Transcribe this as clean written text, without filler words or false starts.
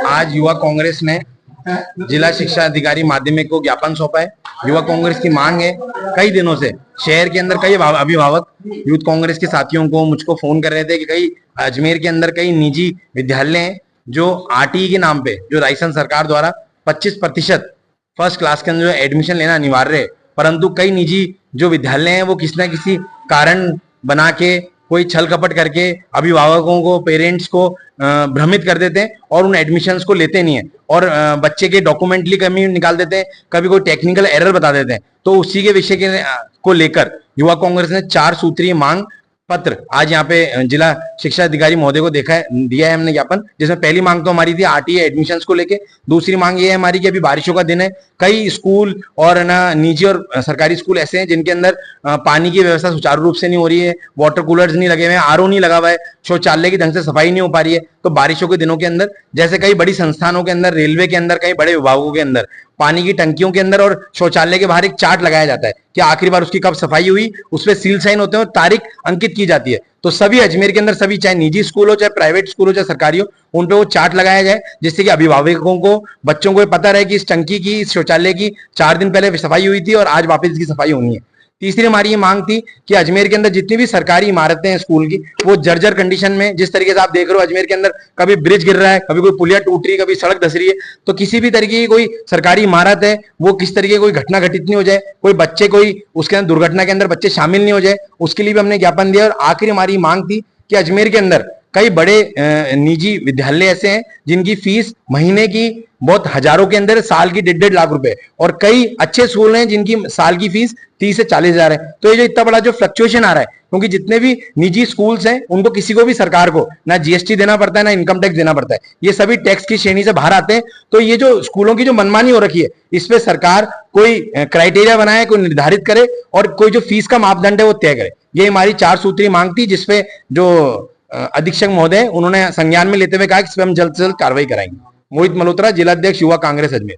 आज युवा कांग्रेस ने जिला शिक्षा अधिकारी माध्यमिक को ज्ञापन सौंपा है। युवा कांग्रेस की मांग है कई दिनों से, शहर के अंदर कई अभिभावक यूथ कांग्रेस के साथियों को मुझको फोन कर रहे थे कि कई अजमेर के अंदर कई निजी विद्यालय हैं जो आरटीई के नाम पे, जो राजस्थान सरकार द्वारा 25% फर्स्ट क्लास के अंदर जो एडमिशन लेना अनिवार्य है, परंतु कई निजी जो विद्यालय हैं वो किसी न किसी कारण बना के, कोई छल कपट करके अभिभावकों को, पेरेंट्स को भ्रमित कर देते हैं और उन एडमिशन्स को लेते नहीं है और बच्चे के डॉक्यूमेंटली कमी निकाल देते हैं, कभी कोई टेक्निकल एरर बता देते हैं। तो उसी के विषय के को लेकर युवा कांग्रेस ने 4 सूत्रीय मांग पत्र आज यहाँ पे जिला शिक्षा अधिकारी महोदय को दिया है हमने ज्ञापन, जिसमें पहली मांग तो हमारी थी आरटीई एडमिशंस को लेके। दूसरी मांग ये है हमारी कि अभी बारिशों का दिन है, कई स्कूल और ना निजी और सरकारी स्कूल ऐसे हैं जिनके अंदर पानी की व्यवस्था सुचारू रूप से नहीं हो रही है, वाटर कूलर्स नहीं लगे हुए हैं, आरओ नहीं लगा हुआ है, शौचालय की ढंग से सफाई नहीं हो पा रही है। तो बारिशों के दिनों के अंदर जैसे कई बड़ी संस्थानों के अंदर, रेलवे के अंदर, कई बड़े विभागों के अंदर पानी की टंकियों के अंदर और शौचालय के बाहर एक चार्ट लगाया जाता है कि आखिरी बार उसकी कब सफाई हुई, उस पर सील साइन होते हैं और तारीख अंकित की जाती है। तो सभी अजमेर के अंदर सभी, चाहे निजी स्कूल हो, चाहे प्राइवेट स्कूल हो, चाहे सरकारी हो, उन पे वो चार्ट लगाया जाए जिससे कि अभिभावकों को, बच्चों को पता रहे कि इस टंकी की, इस शौचालय की 4 दिन पहले सफाई हुई थी और आज वापस इसकी सफाई होनी है। तीसरी हमारी ये मांग थी कि अजमेर के अंदर जितनी भी सरकारी इमारतें हैं स्कूल की, वो जर्जर कंडीशन में, जिस तरीके से आप देख रहे हो अजमेर के अंदर कभी ब्रिज गिर रहा है, कभी कोई पुलिया टूट रही है, कभी सड़क धस रही है, तो किसी भी तरीके की कोई सरकारी इमारत है वो किस तरीके की कोई घटना घटित नहीं हो जाए, कोई बच्चे कोई उसके अंदर दुर्घटना के अंदर बच्चे शामिल नहीं हो जाए, उसके लिए भी हमने ज्ञापन दिया। और आखिरी हमारी मांग थी कि अजमेर के अंदर कई बड़े निजी विद्यालय ऐसे हैं जिनकी फीस महीने की बहुत हजारों के अंदर, साल की 1.5 लाख रुपए, और कई अच्छे स्कूल हैं जिनकी साल की फीस 30 से 40 हजार है। तो ये जो इतना बड़ा जो फ्लक्चुएशन आ रहा है, क्योंकि जितने भी निजी स्कूल्स हैं उनको किसी को भी सरकार को ना जीएसटी देना पड़ता है, ना इनकम टैक्स देना पड़ता है, ये सभी टैक्स की श्रेणी से बाहर आते हैं। तो ये जो स्कूलों की जो मनमानी हो रखी है, इस पे सरकार कोई क्राइटेरिया बनाए, कोई निर्धारित करे और कोई जो फीस का मापदंड है वो तय करे। ये हमारी 4 सूत्रीय मांग थी, जिसपे जो अधीक्षक महोदय उन्होंने संज्ञान में लेते हुए कहा कि इस पर हम जल्द से जल्द कार्रवाई कराएंगे। मोहित मल्होत्रा, जिलाध्यक्ष युवा कांग्रेस अजमेर।